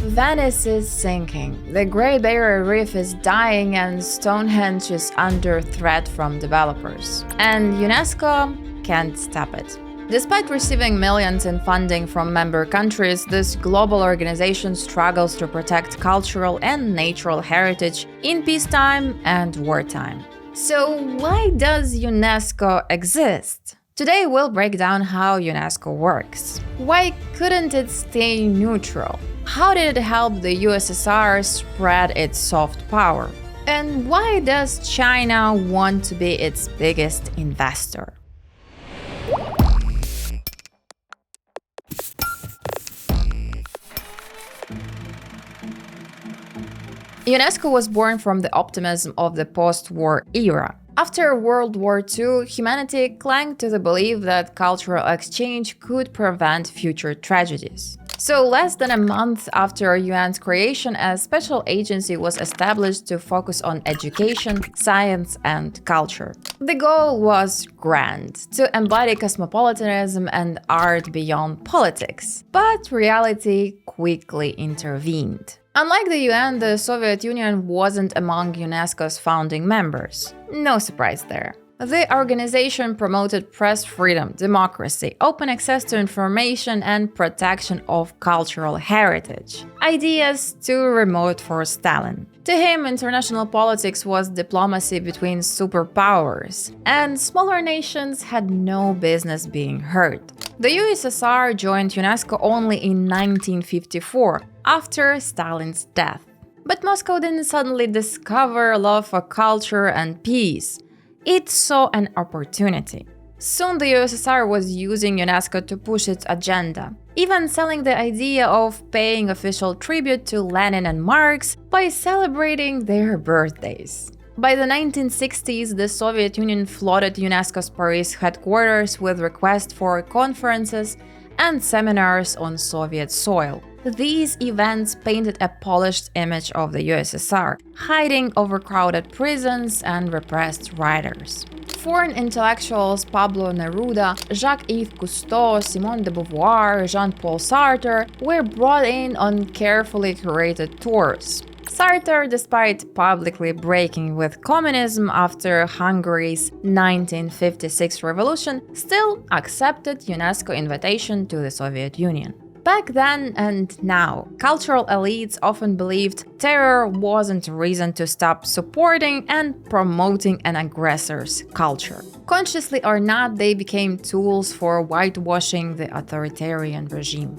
Venice is sinking, the Great Barrier Reef is dying, and Stonehenge is under threat from developers. And UNESCO can't stop it. Despite receiving millions in funding from member countries, this global organization struggles to protect cultural and natural heritage in peacetime and wartime. So why does UNESCO exist? Today we'll break down how UNESCO works. Why couldn't it stay neutral? How did it help the USSR spread its soft power? And why does China want to be its biggest investor? UNESCO was born from the optimism of the post-war era. After World War II, humanity clung to the belief that cultural exchange could prevent future tragedies. So, less than a month after UN's creation, a special agency was established to focus on education, science, and culture. The goal was grand, to embody cosmopolitanism and art beyond politics. But reality quickly intervened. Unlike the UN, the Soviet Union wasn't among UNESCO's founding members. No surprise there. The organization promoted press freedom, democracy, open access to information, and protection of cultural heritage. Ideas too remote for Stalin. To him, international politics was diplomacy between superpowers, and smaller nations had no business being hurt. The USSR joined UNESCO only in 1954, after Stalin's death. But Moscow didn't suddenly discover love for culture and peace. It saw an opportunity. Soon the USSR was using UNESCO to push its agenda, even selling the idea of paying official tribute to Lenin and Marx by celebrating their birthdays. By the 1960s, the Soviet Union flooded UNESCO's Paris headquarters with requests for conferences and seminars on Soviet soil. These events painted a polished image of the USSR, hiding overcrowded prisons and repressed writers. Foreign intellectuals Pablo Neruda, Jacques-Yves Cousteau, Simone de Beauvoir, Jean-Paul Sartre were brought in on carefully curated tours. Sartre, despite publicly breaking with communism after Hungary's 1956 revolution, still accepted UNESCO invitation to the Soviet Union. Back then and now, cultural elites often believed terror wasn't a reason to stop supporting and promoting an aggressor's culture. Consciously or not, they became tools for whitewashing the authoritarian regime.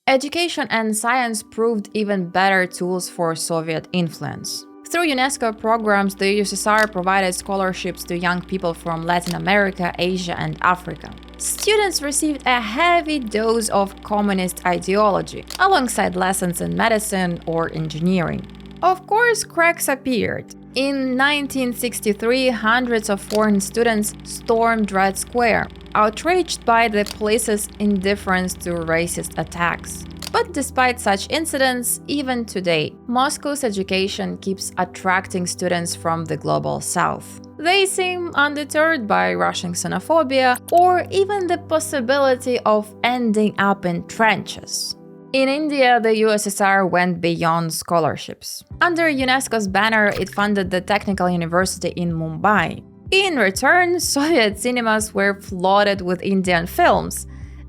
Education and science proved even better tools for Soviet influence. Through UNESCO programs, the USSR provided scholarships to young people from Latin America, Asia, and Africa. Students received a heavy dose of communist ideology, alongside lessons in medicine or engineering. Of course, cracks appeared. In 1963, hundreds of foreign students stormed Red Square, outraged by the police's indifference to racist attacks. But despite such incidents, even today, Moscow's education keeps attracting students from the global south. They seem undeterred by Russian xenophobia or even the possibility of ending up in trenches. In India, the USSR went beyond scholarships. Under UNESCO's banner, it funded the Technical University in Mumbai. In return, Soviet cinemas were flooded with Indian films.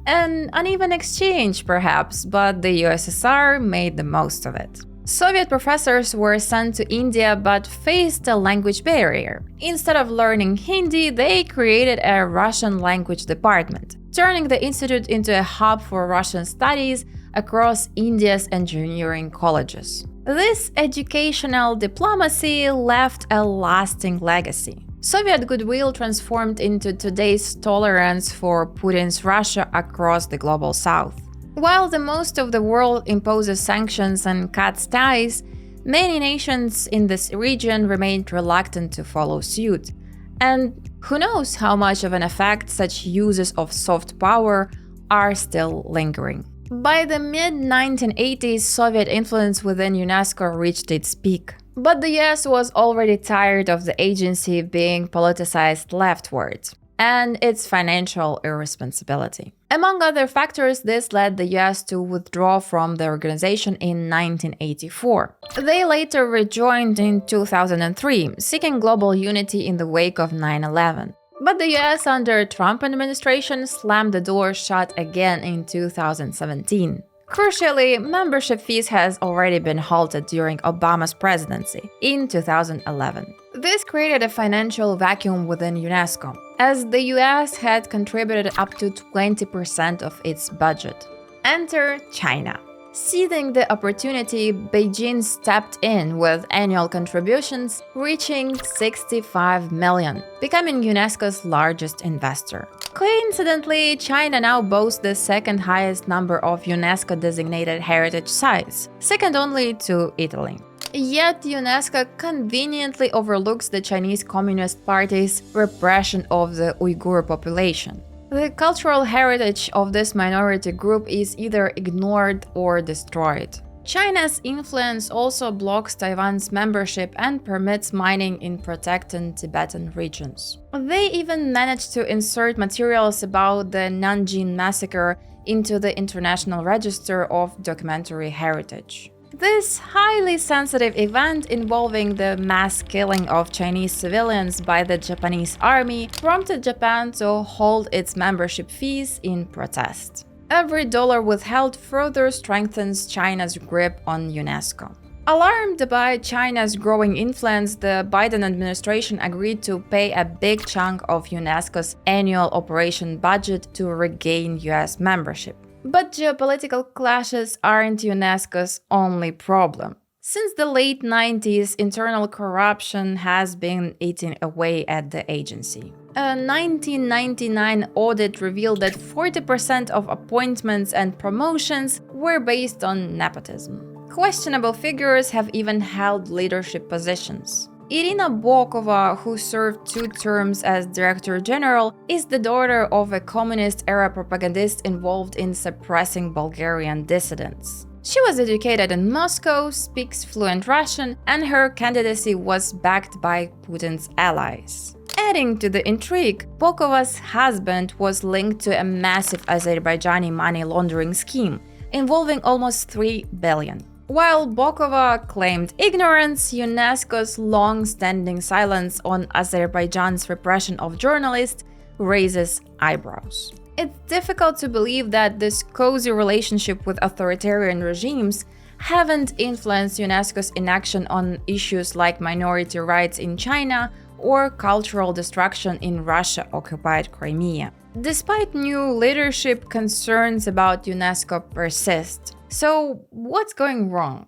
An uneven exchange, perhaps, but the USSR made the most of it. Soviet professors were sent to India but faced a language barrier. Instead of learning Hindi, they created a Russian language department, turning the institute into a hub for Russian studies across India's engineering colleges. This educational diplomacy left a lasting legacy. Soviet goodwill transformed into today's tolerance for Putin's Russia across the global south. While the most of the world imposes sanctions and cuts ties, many nations in this region remained reluctant to follow suit. And who knows how much of an effect such uses of soft power are still lingering. By the mid-1980s, Soviet influence within UNESCO reached its peak. But the US was already tired of the agency being politicized leftward. and its financial irresponsibility. Among other factors, this led the US to withdraw from the organization in 1984. They later rejoined in 2003, seeking global unity in the wake of 9/11. But the US under Trump administration slammed the door shut again in 2017. Crucially, membership fees has already been halted during Obama's presidency in 2011. This created a financial vacuum within UNESCO, as the US had contributed up to 20% of its budget. Enter China. Seizing the opportunity, Beijing stepped in with annual contributions reaching 65 million, becoming UNESCO's largest investor. Coincidentally, China now boasts the second highest number of UNESCO-designated heritage sites, second only to Italy. Yet UNESCO conveniently overlooks the Chinese Communist Party's repression of the Uyghur population. The cultural heritage of this minority group is either ignored or destroyed. China's influence also blocks Taiwan's membership and permits mining in protected Tibetan regions. They even managed to insert materials about the Nanjing massacre into the International Register of Documentary Heritage. This highly sensitive event involving the mass killing of Chinese civilians by the Japanese army prompted Japan to hold its membership fees in protest. Every dollar withheld further strengthens China's grip on UNESCO. Alarmed by China's growing influence, the Biden administration agreed to pay a big chunk of UNESCO's annual operation budget to regain US membership. But geopolitical clashes aren't UNESCO's only problem. Since the late 90s, internal corruption has been eating away at the agency. A 1999 audit revealed that 40% of appointments and promotions were based on nepotism. Questionable figures have even held leadership positions. Irina Bokova, who served 2 terms as Director General, is the daughter of a communist-era propagandist involved in suppressing Bulgarian dissidents. She was educated in Moscow, speaks fluent Russian, and her candidacy was backed by Putin's allies. Adding to the intrigue, Bokova's husband was linked to a massive Azerbaijani money laundering scheme, involving almost $3 billion. While Bokova claimed ignorance, UNESCO's long-standing silence on Azerbaijan's repression of journalists raises eyebrows. It's difficult to believe that this cozy relationship with authoritarian regimes haven't influenced UNESCO's inaction on issues like minority rights in China or cultural destruction in Russia-occupied Crimea. Despite new leadership, concerns about UNESCO persist. So, what's going wrong?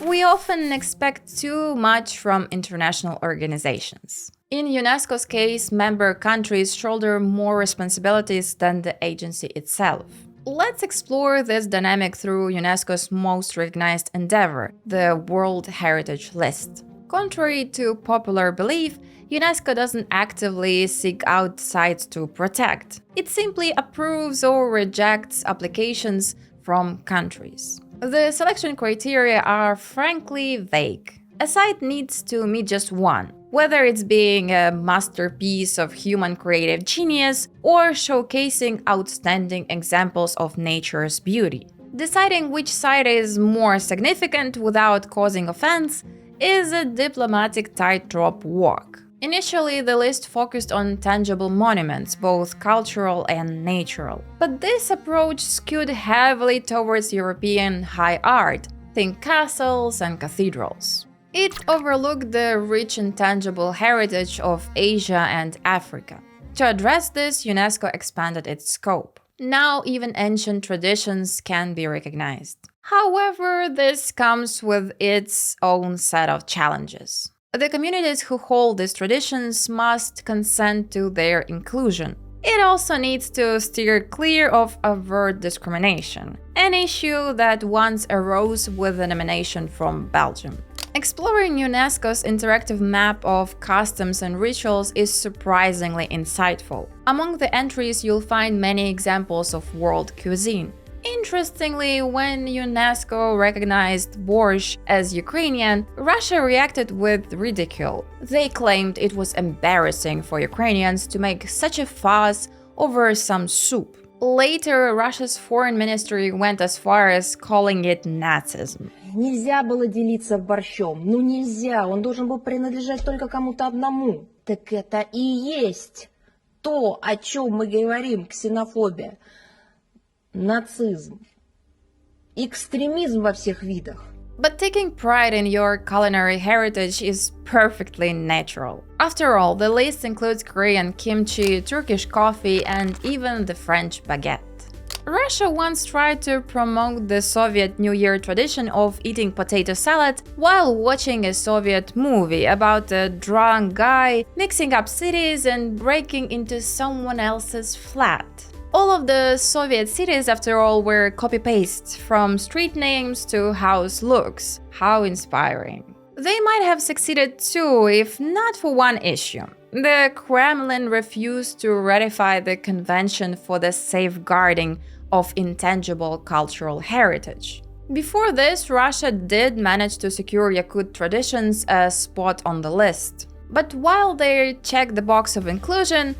We often expect too much from international organizations. In UNESCO's case, member countries shoulder more responsibilities than the agency itself. Let's explore this dynamic through UNESCO's most recognized endeavor, the World Heritage List. Contrary to popular belief, UNESCO doesn't actively seek out sites to protect. It simply approves or rejects applications from countries. The selection criteria are frankly vague. A site needs to meet just one, whether it's being a masterpiece of human creative genius or showcasing outstanding examples of nature's beauty. Deciding which site is more significant without causing offense is a diplomatic tightrope walk. Initially, the list focused on tangible monuments, both cultural and natural. But this approach skewed heavily towards European high art, think castles and cathedrals. It overlooked the rich intangible heritage of Asia and Africa. To address this, UNESCO expanded its scope. Now even ancient traditions can be recognized. However, this comes with its own set of challenges. The communities who hold these traditions must consent to their inclusion. It also needs to steer clear of overt discrimination, an issue that once arose with the nomination from Belgium. Exploring UNESCO's interactive map of customs and rituals is surprisingly insightful. Among the entries, you'll find many examples of world cuisine. Interestingly, when UNESCO recognized borscht as Ukrainian, Russia reacted with ridicule. They claimed it was embarrassing for Ukrainians to make such a fuss over some soup. Later, Russia's foreign ministry went as far as calling it Nazism. Нельзя было делиться борщом. Ну нельзя, он должен был принадлежать только кому-то одному. Так это и есть то, о чем мы говорим, ксенофобия. Нацизм. Экстремизм во всех видах. But taking pride in your culinary heritage is perfectly natural. After all, the list includes Korean kimchi, Turkish coffee, and even the French baguette. Russia once tried to promote the Soviet New Year tradition of eating potato salad while watching a Soviet movie about a drunk guy mixing up cities and breaking into someone else's flat. All of the Soviet cities, after all, were copy-paste, from street names to house looks. How inspiring. They might have succeeded too, if not for one issue. The Kremlin refused to ratify the Convention for the Safeguarding of Intangible Cultural Heritage. Before this, Russia did manage to secure Yakut traditions a spot on the list. But while they checked the box of inclusion,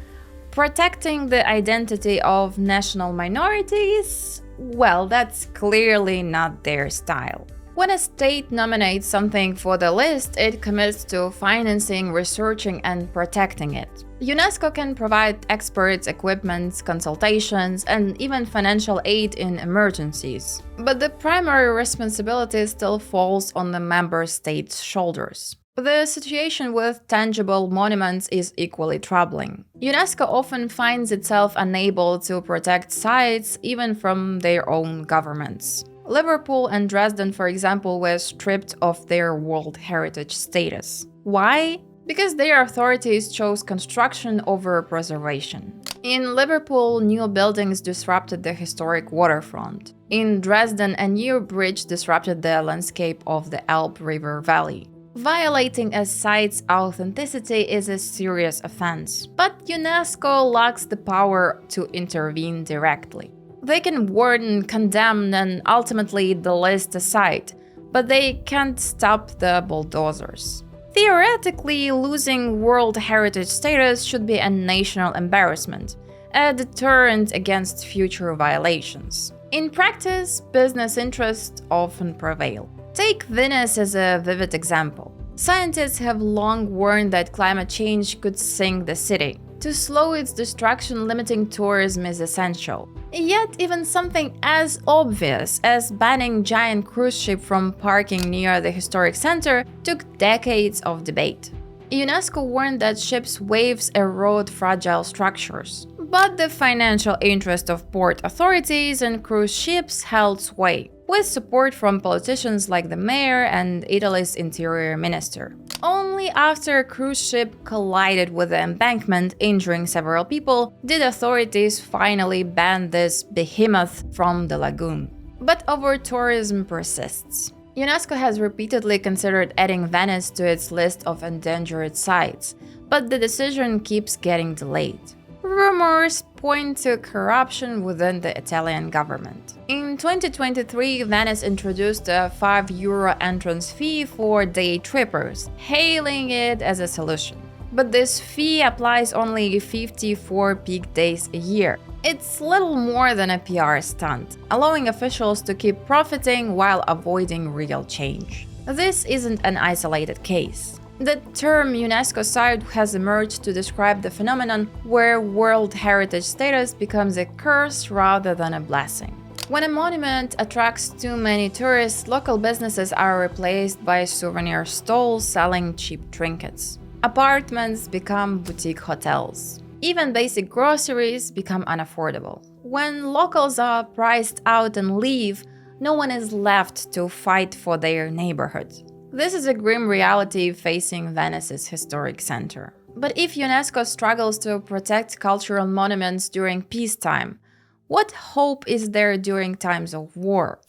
protecting the identity of national minorities, well, that's clearly not their style. When a state nominates something for the list, it commits to financing, researching, and protecting it. UNESCO can provide experts, equipment, consultations, and even financial aid in emergencies. But the primary responsibility still falls on the member states' shoulders. The situation with tangible monuments is equally troubling. UNESCO often finds itself unable to protect sites even from their own governments. Liverpool and Dresden, for example, were stripped of their World Heritage status. Why? Because their authorities chose construction over preservation. In Liverpool, new buildings disrupted the historic waterfront. In Dresden, a new bridge disrupted the landscape of the Elbe River Valley. Violating a site's authenticity is a serious offense, but UNESCO lacks the power to intervene directly. They can warn, condemn, and ultimately delist a site, but they can't stop the bulldozers. Theoretically, losing World Heritage status should be a national embarrassment, a deterrent against future violations. In practice, business interests often prevail. Take Venice as a vivid example. Scientists have long warned that climate change could sink the city. To slow its destruction, limiting tourism is essential. Yet, even something as obvious as banning giant cruise ships from parking near the historic center took decades of debate. UNESCO warned that ships' waves erode fragile structures. But the financial interest of port authorities and cruise ships held sway, with support from politicians like the mayor and Italy's interior minister. Only after a cruise ship collided with the embankment, injuring several people, did authorities finally ban this behemoth from the lagoon. But over-tourism persists. UNESCO has repeatedly considered adding Venice to its list of endangered sites, but the decision keeps getting delayed. Rumors point to corruption within the Italian government. In 2023, Venice introduced a €5 entrance fee for day trippers, hailing it as a solution. But this fee applies only 54 peak days a year. It's little more than a PR stunt, allowing officials to keep profiting while avoiding real change. This isn't an isolated case. The term UNESCO site has emerged to describe the phenomenon where World Heritage status becomes a curse rather than a blessing. When a monument attracts too many tourists, local businesses are replaced by souvenir stalls selling cheap trinkets. Apartments become boutique hotels. Even basic groceries become unaffordable. When locals are priced out and leave, no one is left to fight for their neighborhood. This is a grim reality facing Venice's historic center. But if UNESCO struggles to protect cultural monuments during peacetime, what hope is there during times of war?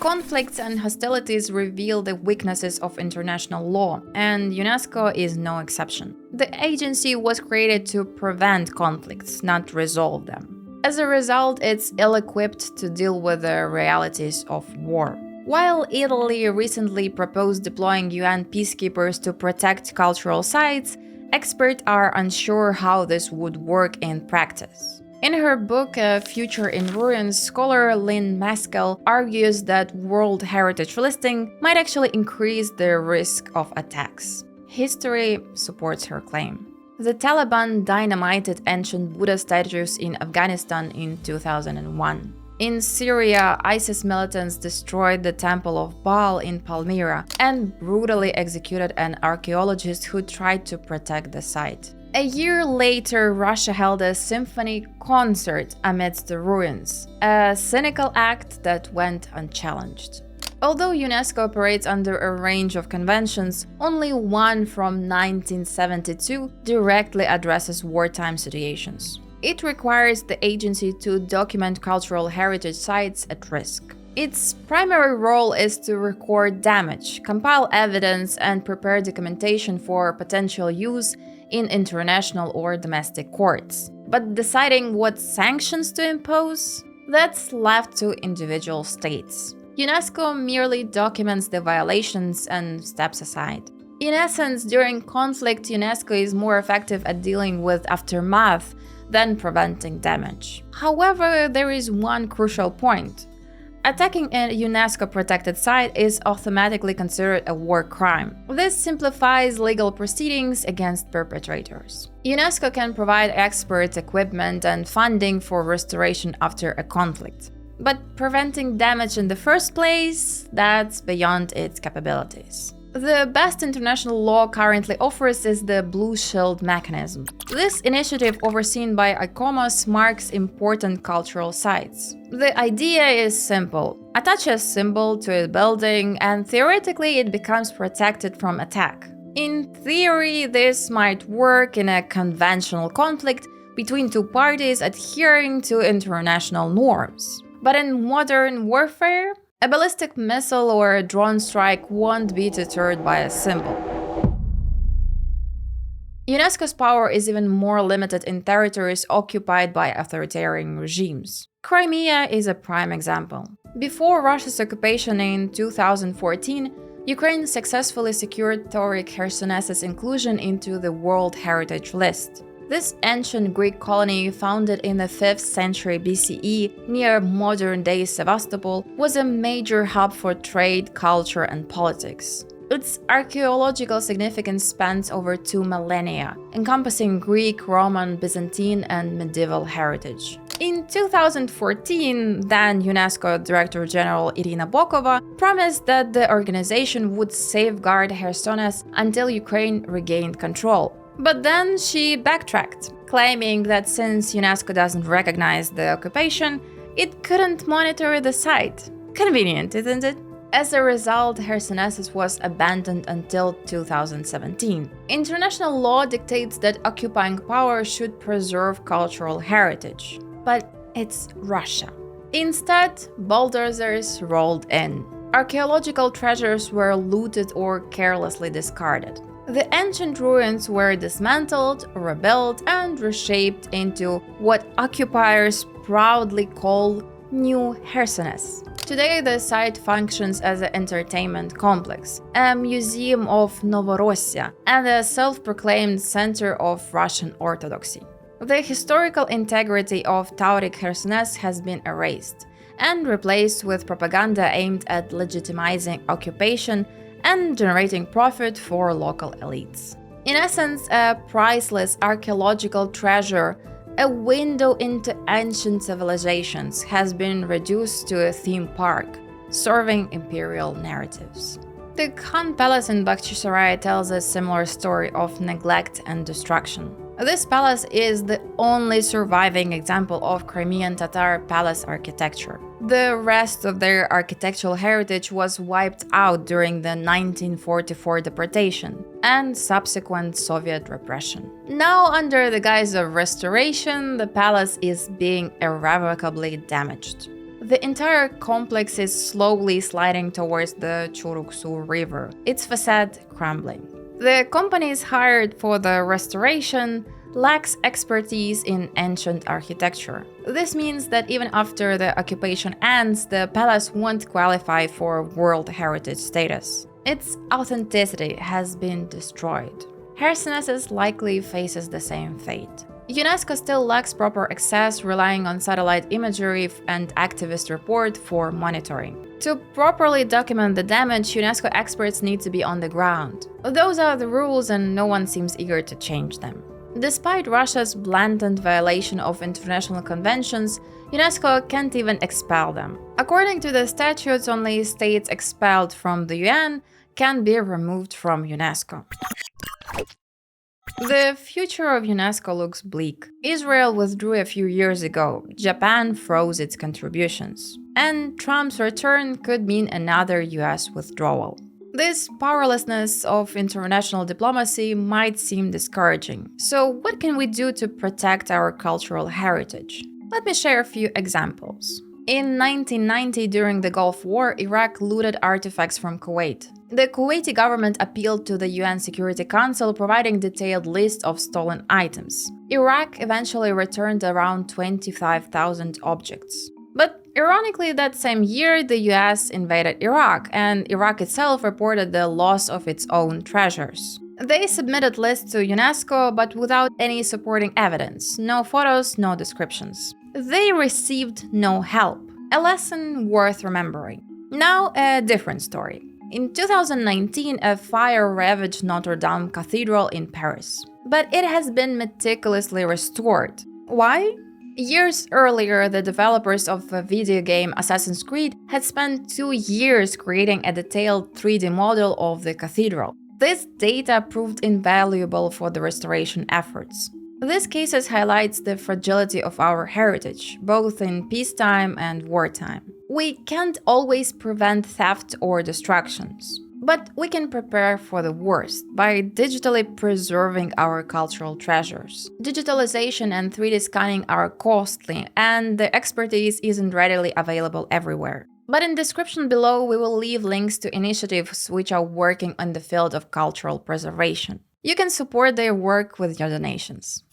Conflicts and hostilities reveal the weaknesses of international law, and UNESCO is no exception. The agency was created to prevent conflicts, not resolve them. As a result, it's ill-equipped to deal with the realities of war. While Italy recently proposed deploying UN peacekeepers to protect cultural sites, experts are unsure how this would work in practice. In her book, A Future in Ruins, scholar Lynn Maskell argues that World Heritage listing might actually increase the risk of attacks. History supports her claim. The Taliban dynamited ancient Buddha statues in Afghanistan in 2001. In Syria, ISIS militants destroyed the Temple of Baal in Palmyra and brutally executed an archaeologist who tried to protect the site. A year later, Russia held a symphony concert amidst the ruins, a cynical act that went unchallenged. Although UNESCO operates under a range of conventions, only one from 1972 directly addresses wartime situations. It requires the agency to document cultural heritage sites at risk. Its primary role is to record damage, compile evidence, and prepare documentation for potential use in international or domestic courts. But deciding what sanctions to impose, that's left to individual states. UNESCO merely documents the violations and steps aside. In essence, during conflict, UNESCO is more effective at dealing with aftermath than preventing damage. However, there is one crucial point. Attacking a UNESCO-protected site is automatically considered a war crime. This simplifies legal proceedings against perpetrators. UNESCO can provide experts, equipment, and funding for restoration after a conflict. But preventing damage in the first place, that's beyond its capabilities. The best international law currently offers is the Blue Shield mechanism. This initiative, overseen by ICOMOS, marks important cultural sites. The idea is simple. Attach a symbol to a building, and theoretically it becomes protected from attack. In theory, this might work in a conventional conflict between two parties adhering to international norms. But in modern warfare, a ballistic missile or a drone strike won't be deterred by a symbol. UNESCO's power is even more limited in territories occupied by authoritarian regimes. Crimea is a prime example. Before Russia's occupation in 2014, Ukraine successfully secured Tauric Chersones's inclusion into the World Heritage List. This ancient Greek colony, founded in the 5th century BCE near modern-day Sevastopol, was a major hub for trade, culture, and politics. Its archaeological significance spans over 2 millennia, encompassing Greek, Roman, Byzantine, and medieval heritage. In 2014, then UNESCO Director General Irina Bokova promised that the organization would safeguard Chersones until Ukraine regained control. But then she backtracked, claiming that since UNESCO doesn't recognize the occupation, it couldn't monitor the site. Convenient, isn't it? As a result, Chersonesus was abandoned until 2017. International law dictates that occupying power should preserve cultural heritage. But it's Russia. Instead, bulldozers rolled in. Archaeological treasures were looted or carelessly discarded. The ancient ruins were dismantled, rebuilt, and reshaped into what occupiers proudly call New Chersones. Today, the site functions as an entertainment complex, a museum of Novorossiya, and a self-proclaimed center of Russian Orthodoxy. The historical integrity of Tauric Chersones has been erased and replaced with propaganda aimed at legitimizing occupation and generating profit for local elites. In essence, a priceless archaeological treasure, a window into ancient civilizations, has been reduced to a theme park, serving imperial narratives. The Khan Palace in Bakhchisarai tells a similar story of neglect and destruction. This palace is the only surviving example of Crimean Tatar palace architecture. The rest of their architectural heritage was wiped out during the 1944 deportation and subsequent Soviet repression. Now, under the guise of restoration, the palace is being irrevocably damaged. The entire complex is slowly sliding towards the Churuksu River, its facade crumbling. The companies hired for the restoration lacks expertise in ancient architecture. This means that even after the occupation ends, the palace won't qualify for World Heritage status. Its authenticity has been destroyed. Herceneses likely faces the same fate. UNESCO still lacks proper access, relying on satellite imagery and activist report for monitoring. To properly document the damage, UNESCO experts need to be on the ground. Those are the rules and no one seems eager to change them. Despite Russia's blatant violation of international conventions, UNESCO can't even expel them. According to the statutes, only states expelled from the UN can be removed from UNESCO. The future of UNESCO looks bleak. Israel withdrew a few years ago, Japan froze its contributions, and Trump's return could mean another US withdrawal. This powerlessness of international diplomacy might seem discouraging. So, what can we do to protect our cultural heritage? Let me share a few examples. In 1990, during the Gulf War, Iraq looted artifacts from Kuwait. The Kuwaiti government appealed to the UN Security Council, providing detailed list of stolen items. Iraq eventually returned around 25,000 objects. But ironically, that same year, the US invaded Iraq, and Iraq itself reported the loss of its own treasures. They submitted lists to UNESCO, but without any supporting evidence, no photos, no descriptions. They received no help, a lesson worth remembering. Now, a different story. In 2019, a fire ravaged Notre Dame Cathedral in Paris, but it has been meticulously restored. Why? Years earlier, the developers of the video game Assassin's Creed had spent 2 years creating a detailed 3D model of the cathedral. This data proved invaluable for the restoration efforts. This case highlights the fragility of our heritage, both in peacetime and wartime. We can't always prevent theft or destructions, but we can prepare for the worst by digitally preserving our cultural treasures. Digitalization and 3D scanning are costly, and the expertise isn't readily available everywhere. But in the description below, we will leave links to initiatives which are working in the field of cultural preservation. You can support their work with your donations.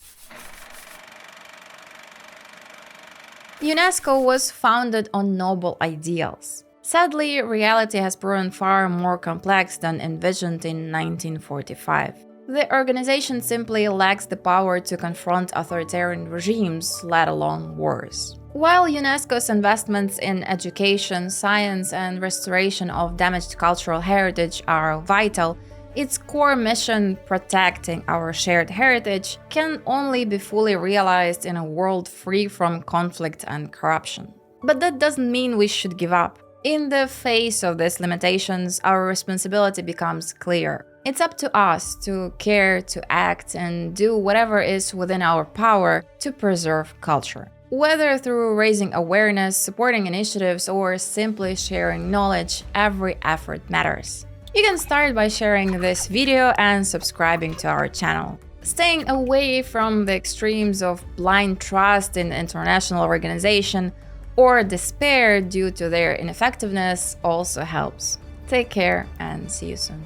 UNESCO was founded on noble ideals. Sadly, reality has proven far more complex than envisioned in 1945. The organization simply lacks the power to confront authoritarian regimes, let alone wars. While UNESCO's investments in education, science, and restoration of damaged cultural heritage are vital, its core mission, protecting our shared heritage, can only be fully realized in a world free from conflict and corruption. But that doesn't mean we should give up. In the face of these limitations, our responsibility becomes clear. It's up to us to care, to act, and do whatever is within our power to preserve culture. Whether through raising awareness, supporting initiatives, or simply sharing knowledge, every effort matters. You can start by sharing this video and subscribing to our channel. Staying away from the extremes of blind trust in international organization or despair due to their ineffectiveness also helps. Take care and see you soon.